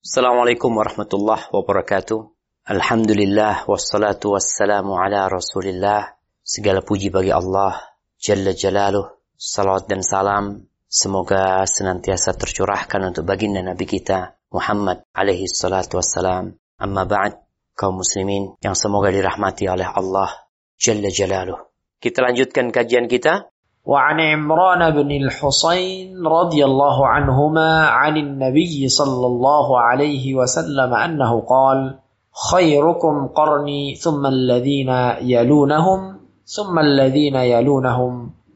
Assalamualaikum warahmatullahi wabarakatuh. Alhamdulillah wassalatu wassalamu ala Rasulillah. Segala puji bagi Allah Jalla Jalaluh. Salawat dan salam semoga senantiasa tercurahkan untuk baginda Nabi kita Muhammad alaihi salatu wassalam. Amma ba'd, kaum muslimin yang semoga dirahmati oleh Allah Jalla Jalaluh. Kita lanjutkan kajian kita. وعن عمران بن الحصين رضي الله عنهما عن النبي صلى الله عليه وسلم أنه قال خيركم قرني ثم الذين يلونهم ثم الذين يلونهم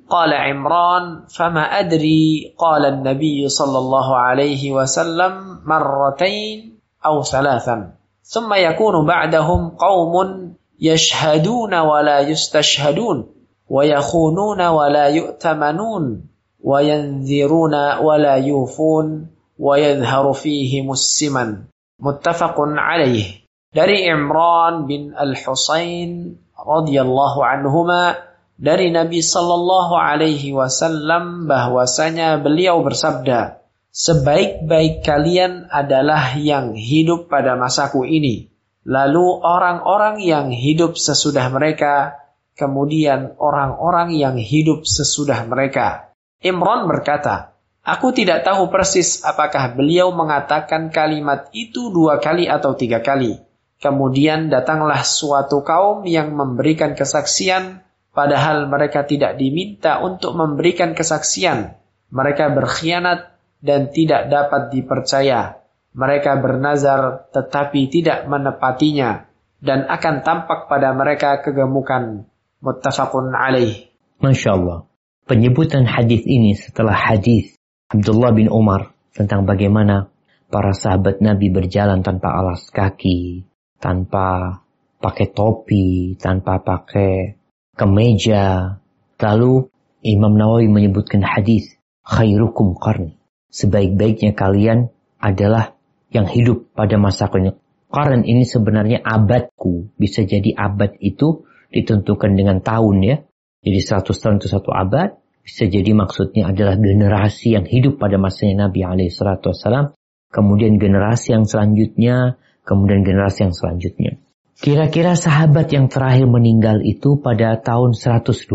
قال عمران فما أدري قال النبي صلى الله عليه وسلم مرتين أو ثلاثا ثم يكون بعدهم قوم يشهدون ولا يستشهدون ويخونون ولا يؤتمنون وينذرون ولا يوفون ويظهر فيهم السمن متفق عليه. Dari Imran bin Al-Husain radhiyallahu anhuma dari Nabi sallallahu alaihi wasallam bahwasanya beliau bersabda, sebaik-baik kalian adalah yang hidup pada masaku ini, lalu orang-orang yang hidup sesudah mereka, kemudian orang-orang yang hidup sesudah mereka. Imran berkata, aku tidak tahu persis apakah beliau mengatakan kalimat itu 2 kali atau 3 kali. Kemudian datanglah suatu kaum yang memberikan kesaksian, padahal mereka tidak diminta untuk memberikan kesaksian. Mereka berkhianat dan tidak dapat dipercaya. Mereka bernazar tetapi tidak menepatinya, dan akan tampak pada mereka kegemukan. Muttafaqun alaih. Masya Allah. Penyebutan hadis ini setelah hadis Abdullah bin Umar tentang bagaimana para sahabat Nabi berjalan tanpa alas kaki, tanpa pakai topi, tanpa pakai kemeja. Lalu Imam Nawawi menyebutkan hadis khairukum qarni. Sebaik-baiknya kalian adalah yang hidup pada masaku. Qarn ini sebenarnya abadku. Bisa jadi abad itu ditentukan dengan tahun ya. Jadi 100 tahun itu 1 abad. Bisa jadi maksudnya adalah generasi yang hidup pada masanya Nabi SAW. Kemudian generasi yang selanjutnya. Kemudian generasi yang selanjutnya. Kira-kira sahabat yang terakhir meninggal itu pada tahun 120.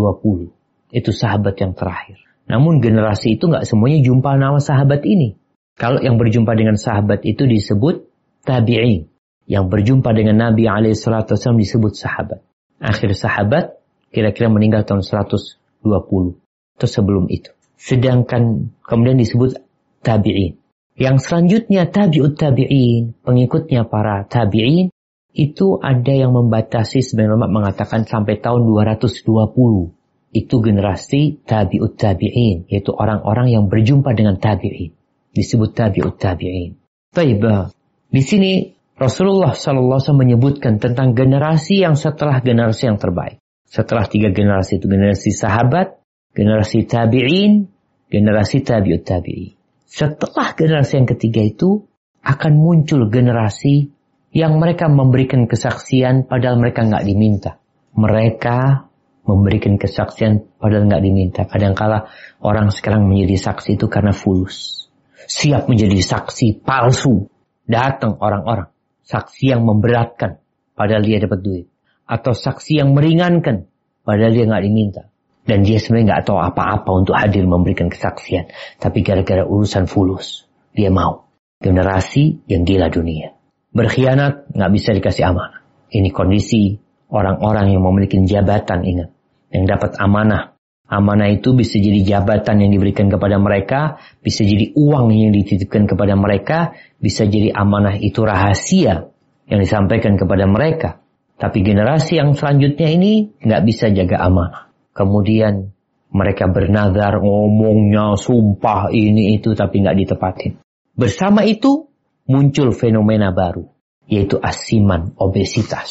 Itu sahabat yang terakhir. Namun generasi itu gak semuanya jumpa nama sahabat ini. Kalau yang berjumpa dengan sahabat itu disebut tabi'in. Yang berjumpa dengan Nabi SAW disebut sahabat. Akhir sahabat kira-kira meninggal tahun 120 atau sebelum itu. Sedangkan kemudian disebut tabi'in. Yang selanjutnya tabi'ut tabi'in, pengikutnya para tabi'in, itu ada yang membatasi, sebenarnya mengatakan sampai tahun 220. Itu generasi tabi'ut tabi'in, yaitu orang-orang yang berjumpa dengan tabi'in. Disebut tabi'ut tabi'in. Taibah. Di sini Rasulullah SAW menyebutkan tentang generasi yang setelah generasi yang terbaik. Setelah 3 generasi itu, generasi sahabat, generasi tabi'in, generasi tabi'ut tabi'in. Setelah generasi yang ketiga itu, akan muncul generasi yang mereka memberikan kesaksian padahal mereka nggak diminta. Mereka memberikan kesaksian padahal nggak diminta. Kadangkala orang sekarang menjadi saksi itu karena fulus. Siap menjadi saksi palsu. Datang orang-orang. Saksi yang memberatkan, padahal dia dapat duit. Atau saksi yang meringankan, padahal dia nggak diminta. Dan dia sebenarnya nggak tahu apa-apa untuk hadir memberikan kesaksian. Tapi gara-gara urusan fulus, dia mau. Generasi yang gila dunia. Berkhianat, nggak bisa dikasih amanah. Ini kondisi orang-orang yang memiliki jabatan, ingat. Yang dapat amanah. Amanah itu bisa jadi jabatan yang diberikan kepada mereka, bisa jadi uang yang dititipkan kepada mereka, bisa jadi amanah itu rahasia yang disampaikan kepada mereka. Tapi generasi yang selanjutnya ini nggak bisa jaga amanah. Kemudian mereka bernazar, ngomongnya, sumpah ini itu, tapi nggak ditepatin. Bersama itu muncul fenomena baru, yaitu asiman, obesitas,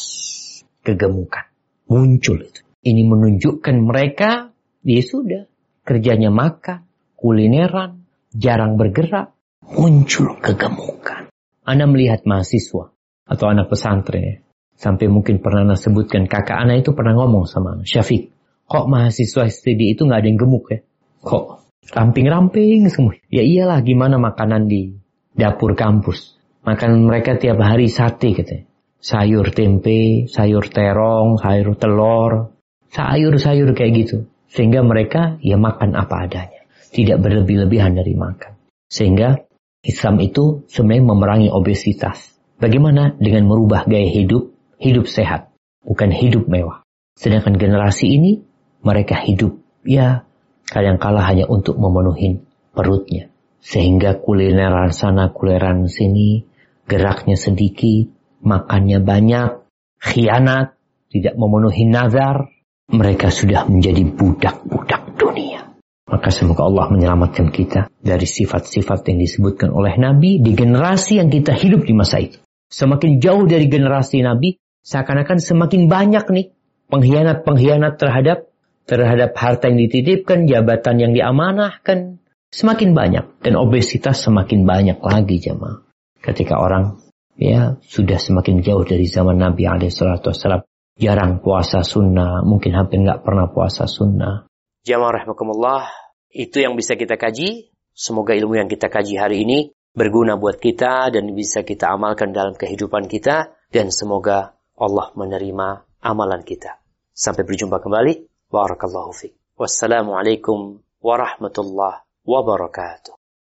kegemukan. Muncul itu. Ini menunjukkan mereka, dia sudah kerjanya makan, kulineran, jarang bergerak, muncul kegemukan. Anda melihat mahasiswa atau anak pesantren ya. Sampai mungkin pernah Anda sebutkan, kakak Anda itu pernah ngomong sama Anda, Syafiq, kok mahasiswa studi itu gak ada yang gemuk ya? Kok ramping-ramping semua? Ya iyalah, gimana makanan di dapur kampus. Makan mereka tiap hari sate katanya. Sayur tempe, sayur terong, sayur telur, sayur-sayur kayak gitu. Sehingga mereka ya makan apa adanya. Tidak berlebih-lebihan dari makan. Sehingga Islam itu sebenarnya memerangi obesitas. Bagaimana? Dengan merubah gaya hidup, hidup sehat. Bukan hidup mewah. Sedangkan generasi ini, mereka hidup ya kadang-kala hanya untuk memenuhi perutnya. Sehingga kulineran sana, kulineran sini, geraknya sedikit, makannya banyak, khianat, tidak memenuhi nazar. Mereka sudah menjadi budak-budak dunia. Maka semoga Allah menyelamatkan kita dari sifat-sifat yang disebutkan oleh Nabi di generasi yang kita hidup di masa itu. Semakin jauh dari generasi Nabi, seakan-akan semakin banyak nih pengkhianat-pengkhianat terhadap harta yang dititipkan, jabatan yang diamanahkan. Semakin banyak dan obesitas semakin banyak lagi jemaah. Ketika orang ya sudah semakin jauh dari zaman Nabi SAW. Jarang puasa sunnah, mungkin hampir nggak pernah puasa sunnah. Jamaah rahimakumullah, itu yang bisa kita kaji. Semoga ilmu yang kita kaji hari ini berguna buat kita dan bisa kita amalkan dalam kehidupan kita. Dan semoga Allah menerima amalan kita. Sampai berjumpa kembali. Barakallahu fiik. Wassalamualaikum warahmatullahi wabarakatuh.